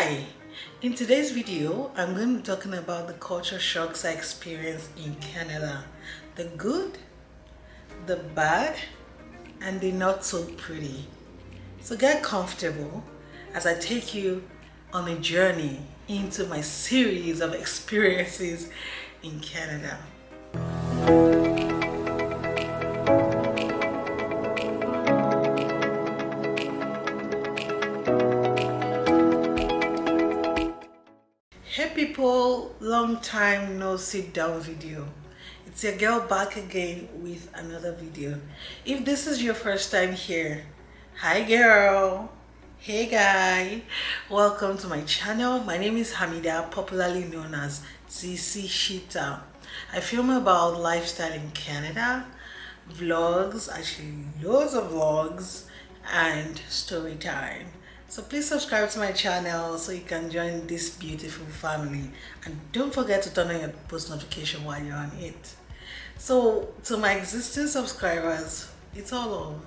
Hi, in today's video I'm going to be talking about the culture shocks I experienced in Canada. The good, the bad, and the not so pretty. So get comfortable as I take you on a journey into my series of experiences in Canada. Hey people, long time no sit down video. It's your girl back again with another video. If this is your first time here, hi girl, hey guy, welcome to my channel. My name is Hamida, popularly known as Sisi Shitta. I film about lifestyle in Canada, vlogs, actually loads of vlogs, and story time. So please subscribe to my channel so you can join this beautiful family, and don't forget to turn on your post notification while you're on it. So to my existing subscribers, it's all love,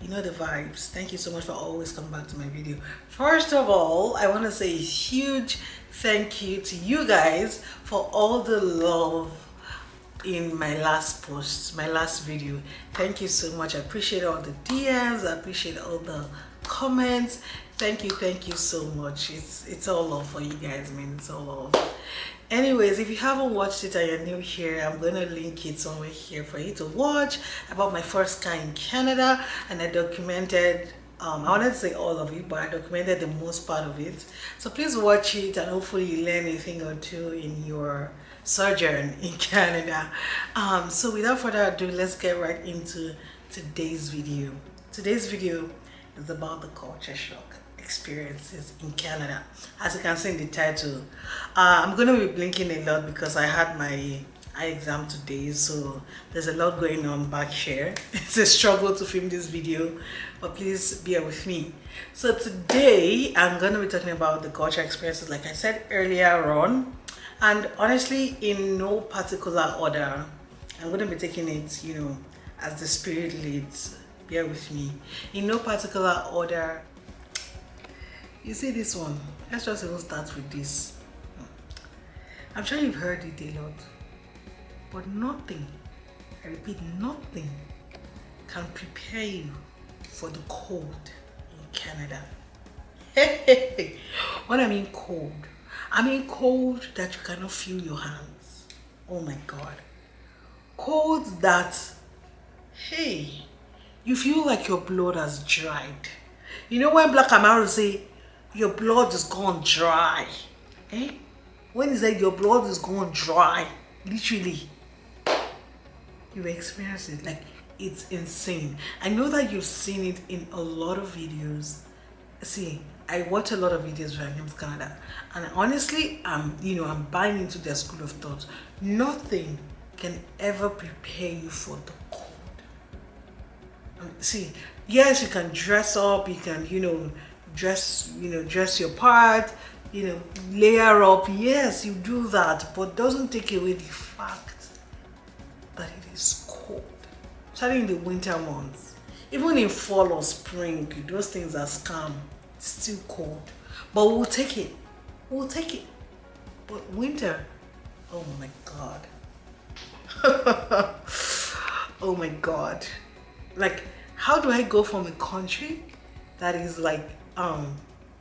you know the vibes. Thank you so much for always coming back to my video. First of all, I want to say a huge thank you to you guys for all the love in my last post, my last video. Thank you so much. I appreciate all the DMs, I appreciate all the comments. Thank you so much. It's all love for you guys, man. It's all love. Anyways, if you haven't watched it and you're new here, I'm gonna link it somewhere here for you to watch about my first car in Canada. And I documented I wanted to say all of it, but I documented the most part of it. So please watch it and hopefully you learn a thing or two in your sojourn in Canada. So without further ado, let's get right into today's video. Today's video is about the culture shock experiences in Canada. As you can see in the title, I'm going to be blinking a lot because I had my eye exam today, so there's a lot going on back here. It's a struggle to film this video, but please bear with me. So today I'm going to be talking about the culture experiences, like I said earlier on, and honestly in no particular order. I'm going to be taking it, you know, as the spirit leads. Bear with me. In no particular order. You see this one? Let's just even start with this. I'm sure you've heard it a lot, but nothing, I repeat, nothing can prepare you for the cold in Canada. When I mean cold that you cannot feel your hands. Oh my God. Cold that, hey, you feel like your blood has dried. You know when Black Camaro say your blood is gone dry? Eh? When he said your blood is gone dry, literally, you experience it. Like, it's insane. I know that you've seen it in a lot of videos. See, I watch a lot of videos when I came to Canada, and honestly, I'm buying into their school of thought. Nothing can ever prepare you for the cold. See, yes, you can dress up, you can, dress your part, layer up. Yes, you do that, but doesn't take away the fact that it is cold. Especially in the winter months, even in fall or spring, those things are scam. It's still cold, but we'll take it. But winter, oh my God. Oh my God. Like, how do I go from a country that is like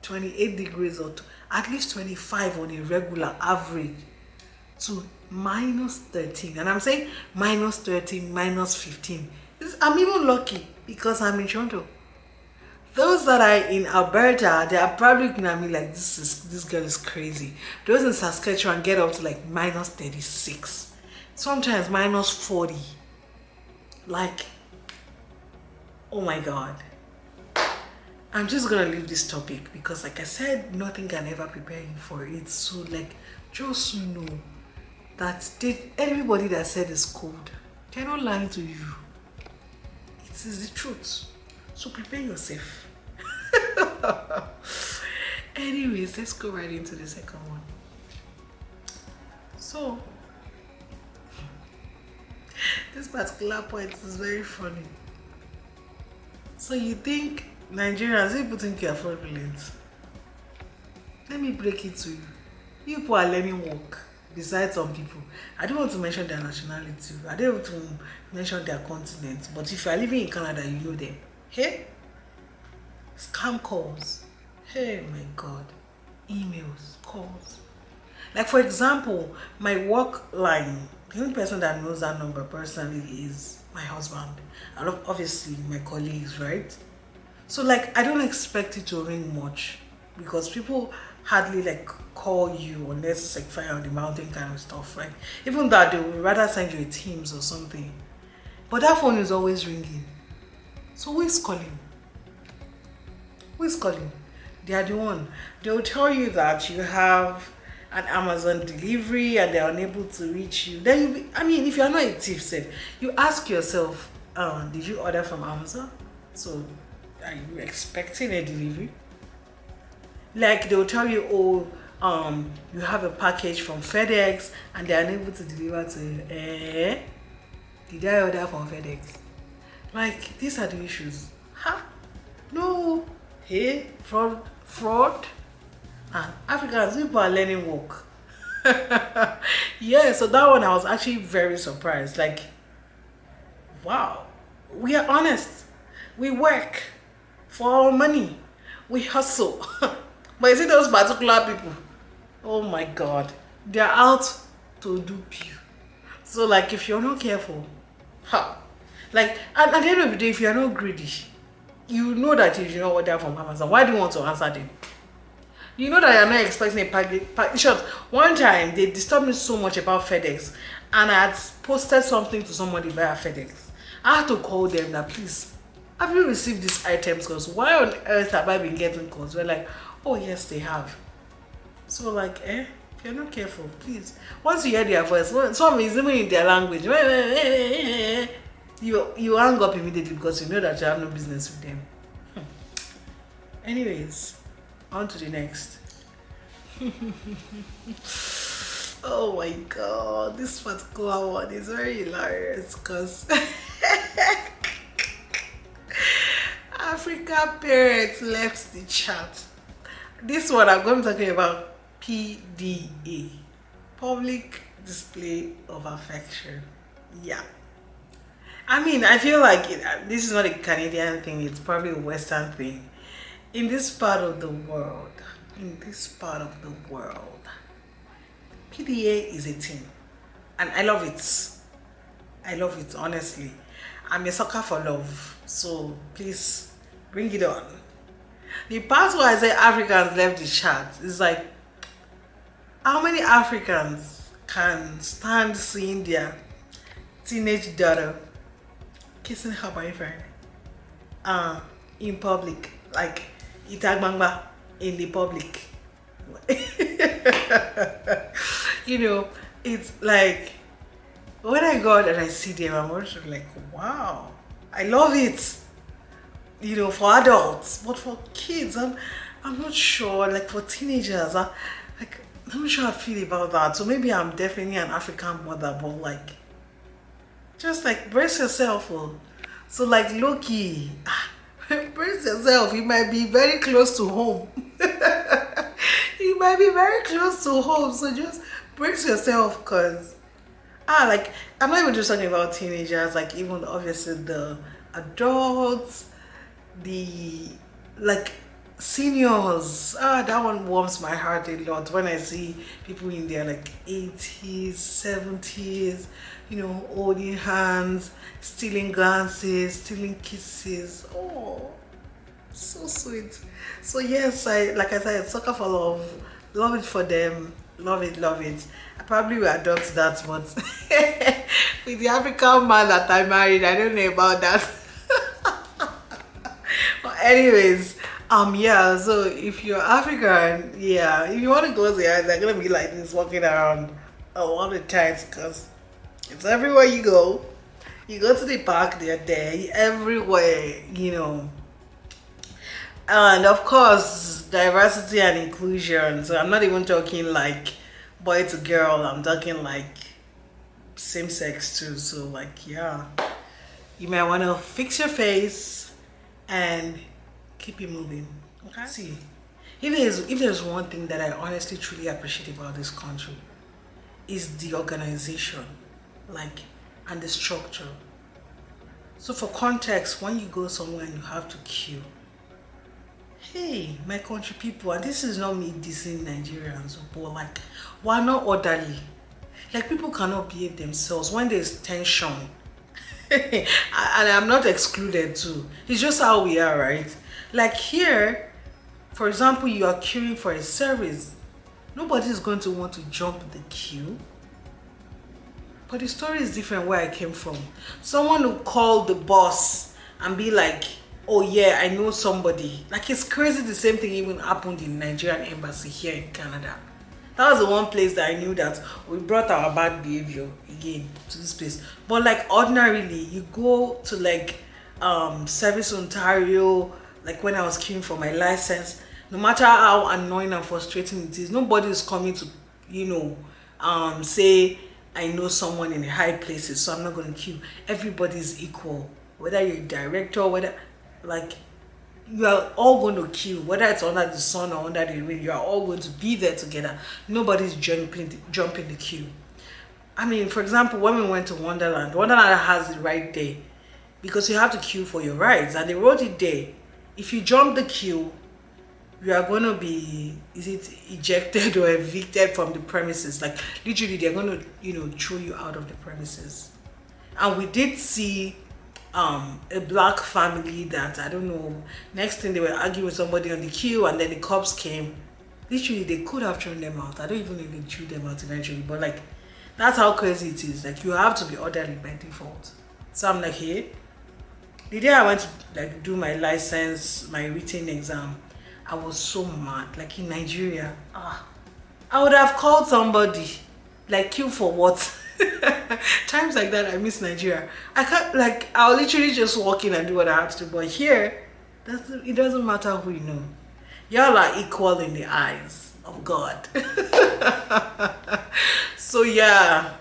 28 degrees or at least 25 on a regular average to -13? And I'm saying -13, -15. I'm even lucky because I'm in Toronto. Those that are in Alberta, they are probably looking at me like this girl is crazy. Those in Saskatchewan get up to like -36, sometimes -40. Like, oh my God. I'm just gonna leave this topic because, like I said, nothing can ever prepare you for it. So, like, just know that everybody that said it's cold, they're not lying to you. It is the truth. So prepare yourself. Anyways, let's go right into the second one. So, this particular point is very funny. So you think Nigerians, people think you are fraudulent. let me break it to you. You people are learning work besides some people. I don't want to mention their nationality. I don't want to mention their continent. But if you are living in Canada, you know them. Hey, scam calls. Hey, my God. Emails, calls. Like for example, my work line, the only person that knows that number personally is my husband. And obviously my colleagues, right? So like I don't expect it to ring much because people hardly like call you unless it's like fire on the mountain kind of stuff, right? Even that they would rather send you a Teams or something. But that phone is always ringing. So who is calling? Who is calling? They are the one. They will tell you that you have an Amazon delivery and they're unable to reach you. Then you be, I mean, if you're not a thief, said you ask yourself, did you order from Amazon? So are you expecting a delivery? Like they'll tell you, oh, you have a package from FedEx and they're unable to deliver to you. Did I order from FedEx? Like these are the issues. Huh? No. Hey, fraud. And Africans, people are learning work. Yeah, so that one I was actually very surprised. Like, wow, we are honest. We work for our money. We hustle. But you see those particular people, oh my God, they're out to dupe you. So like if you're not careful, like at the end of the day, if you're not greedy, you know that you should not order from Amazon. Why do you want to answer them? You know that you're not expecting a package. Short. One time they disturbed me so much about FedEx, and I had posted something to somebody via FedEx. I had to call them that, please, have you received these items? Because why on earth have I been getting calls? We're like, oh yes, they have. So like, if you're not careful, please. Once you hear their voice, some is even in their language, you hang up immediately because you know that you have no business with them. Anyways, on to the next. Oh my God, this particular one is very hilarious because African parents left the chat. This one I'm going to be talking about PDA, public display of affection. Yeah. I mean, I feel like this is not a Canadian thing, it's probably a Western thing. In this part of the world, PDA is a thing. And I love it. I love it, honestly. I'm a sucker for love. So please, bring it on. The part where I say Africans left the chat is like, how many Africans can stand seeing their teenage daughter kissing her boyfriend in public, like itagbangba in the public? You know, it's like when I go out and I see them, I'm also like, wow, I love it. You know, for adults, but for kids, I'm not sure. Like for teenagers, I'm not sure how I feel about that. So maybe I'm definitely an African mother, but like, just like brace yourself. Oh. So like Loki, brace yourself. You might be very close to home. You might be very close to home. So just brace yourself, cause like I'm not even just talking about teenagers. Like even obviously the adults, the like seniors, that one warms my heart a lot when I see people in their like 80s, 70s, you know, holding hands, stealing glances, stealing kisses. Oh, so sweet. So yes, like I said, sucker for love it for them, love it. I probably will adopt that, but with the African man that I married, I don't know about that. But anyways, yeah, so if you're African, yeah, if you want to close your eyes, they're gonna be like this walking around all the time because it's everywhere you go. You go to the park, they're there, everywhere, you know. And of course, diversity and inclusion. So I'm not even talking like boy to girl, I'm talking like same sex too. So like, yeah, you might want to fix your face and keep it moving. Okay. See, If there's one thing that I honestly truly appreciate about this country, is the organization, like, and the structure. So for context, when you go somewhere and you have to queue, hey, my country people, and this is not me dissing Nigerians, but like, we're not orderly. Like, people cannot behave themselves when there's tension. And I'm not excluded too. It's just how we are, right? Like here, for example, you are queuing for a service. Nobody is going to want to jump the queue. But the story is different where I came from. Someone will call the boss and be like, oh yeah, I know somebody. Like, it's crazy the same thing even happened in Nigerian embassy here in Canada. That was the one place that I knew that we brought our bad behavior again to this place. But like ordinarily, you go to like Service Ontario, like when I was queuing for my license, no matter how annoying and frustrating it is, nobody is coming to, say I know someone in the high places, so I'm not going to queue. Everybody is equal, whether you're a director, whether like you are all going to queue, whether it's under the sun or under the rain. You are all going to be there together. Nobody's jumping the queue. I mean, for example, when we went to Wonderland has it right there because you have to queue for your rides, and they wrote it there. If you jump the queue, you are going to be, is it ejected or evicted from the premises? Like, literally, they're going to, throw you out of the premises. And we did see a black family that, I don't know, next thing they were arguing with somebody on the queue, and then the cops came. Literally, they could have thrown them out. I don't even know if they threw them out eventually, but like, that's how crazy it is. Like, you have to be orderly by default. So I'm like, hey, the day I went to like do my license, my written exam, I was so mad. Like, in Nigeria, I would have called somebody. Like, queue for what? Times like that, I miss Nigeria. I can't, like, I'll literally just walk in and do what I have to do. But here, it doesn't matter who you know. Y'all are equal in the eyes of God. So yeah,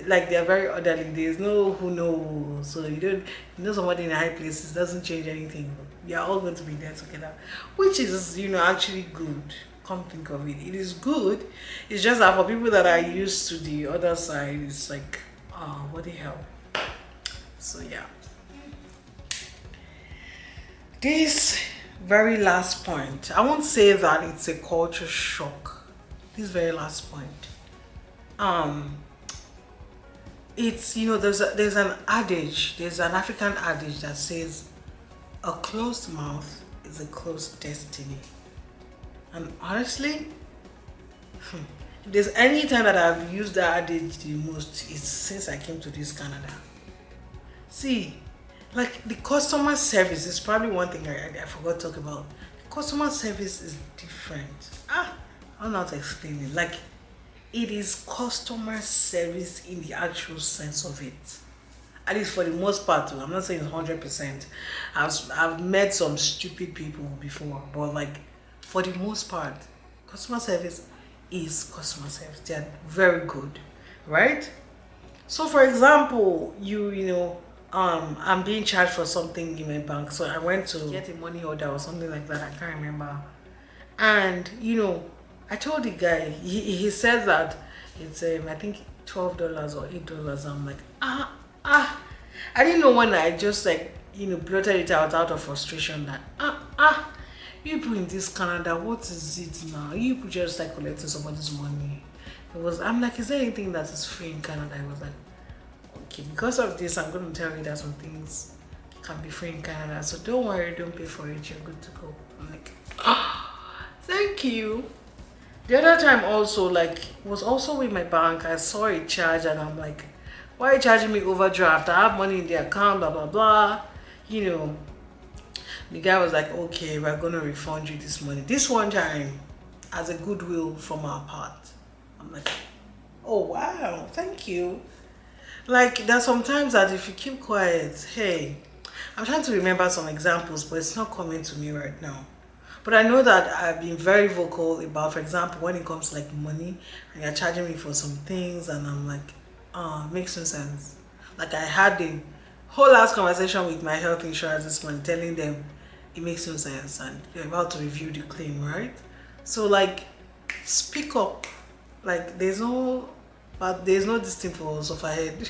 like, they're very orderly. There's no who knows. So you know somebody in high places doesn't change anything. You're all going to be there together, which is, actually good. Come think of it, it is good. It's just that for people that are used to the other side, it's like, what the hell. So yeah, this very last point, I won't say that it's a culture shock. This very last point, it's, there's an adage, there's an African adage that says a closed mouth is a closed destiny. And honestly, if there's any time that I've used that adage the most, it's since I came to this Canada. See, like, the customer service is probably one thing I forgot to talk about. The customer service is different. I don't know how to explain it. Like, it is customer service in the actual sense of it. At least for the most part too. I'm not saying it's 100%. I've met some stupid people before, but like, for the most part, customer service is customer service. They are very good, right? So for example, I'm being charged for something in my bank, so I went to get a money order or something like that. I can't remember. And I told the guy. He said that it's I think $12 or $8. I'm like, I didn't know when I just like blurted it out of frustration that people in this Canada, what is it now? You people just like collecting somebody's money. I'm like, is there anything that is free in Canada? I was like, okay, because of this, I'm going to tell you that some things can be free in Canada. So don't worry, don't pay for it. You're good to go. I'm like, thank you. The other time also, like, was also with my bank. I saw a charge and I'm like, why are you charging me overdraft? I have money in the account, blah, blah, blah. The guy was like, okay, we're going to refund you this money. This one time, as a goodwill from our part. I'm like, oh, wow, thank you. Like, there's sometimes that if you keep quiet, hey, I'm trying to remember some examples, but it's not coming to me right now. But I know that I've been very vocal about, for example, when it comes to like money, and you're charging me for some things, and I'm like, makes no sense. Like, I had the whole last conversation with my health insurance this morning, telling them it makes no sense, and you're about to review the claim, right? So like, speak up. Like there's no, but there's no this thing for suffer head.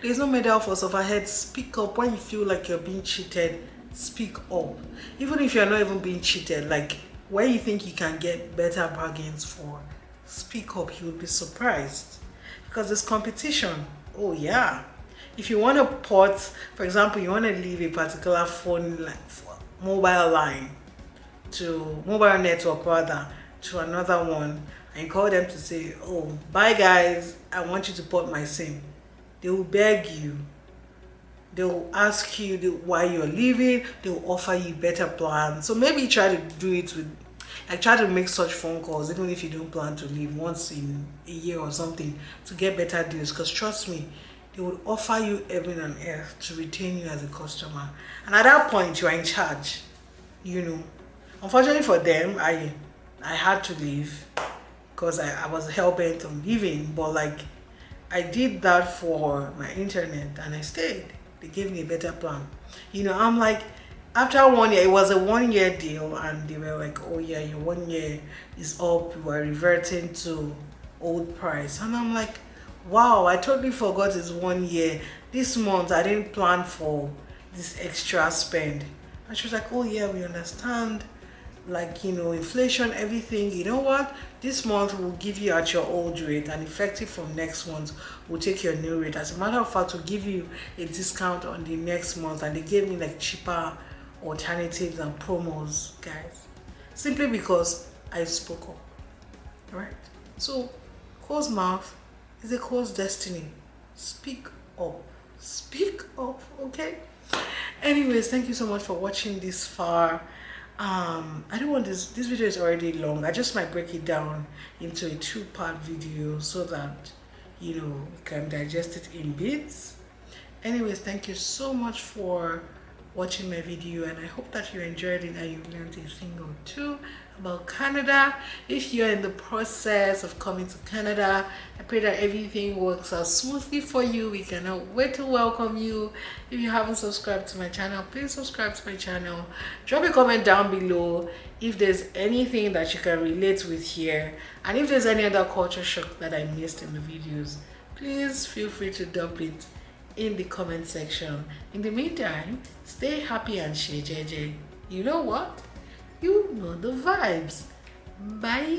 There's no medal for suffer head. Speak up when you feel like you're being cheated. Speak up. Even if you're not even being cheated, like when you think you can get better bargains for, speak up. You will be surprised because there's competition. Oh yeah. If you want to port, for example, you want to leave a particular phone line, mobile line to mobile network rather, to another one, and you call them to say, oh, bye guys, I want you to port my SIM. They will beg you, they will ask you why you're leaving, they will offer you better plans. So maybe try to do it with, like, try to make such phone calls even if you don't plan to leave once in a year or something, to get better deals. Because trust me, they will offer you heaven and earth to retain you as a customer, and at that point you are in charge, you know. Unfortunately for them, I had to leave because I was hell-bent on leaving, but like I did that for my internet and I stayed. They gave me a better plan. You know, I'm like, after 1 year, it was a 1 year deal, and they were like, oh yeah, your 1 year is up, we are reverting to old price. And I'm like, wow, I totally forgot it's 1 year. This month I didn't plan for this extra spend. And she was like, oh yeah, we understand, like, you know, inflation, everything. You know what, this month we'll give you at your old rate, and effective from next month we'll take your new rate. As a matter of fact, we'll give you a discount on the next month. And they gave me like cheaper alternatives and promos, guys, simply because I spoke up. Right? So closed mouth is a closed destiny. Speak up. Speak up. Okay. Anyways, thank you so much for watching this far. I don't want this video is already long. I just might break it down into a 2-part video so that, you know, you can digest it in bits. Anyways, thank you so much for watching my video, and I hope that you enjoyed it and you learned a thing or two about Canada. If you're in the process of coming to Canada, I pray that everything works out smoothly for you. We cannot wait to welcome you. If you haven't subscribed to my channel, please subscribe to my channel. Drop a comment down below if there's anything that you can relate with here, and if there's any other culture shock that I missed in the videos, please feel free to dump it in the comment section. In the meantime, stay happy and share JJ. You know what? You know the vibes. Bye.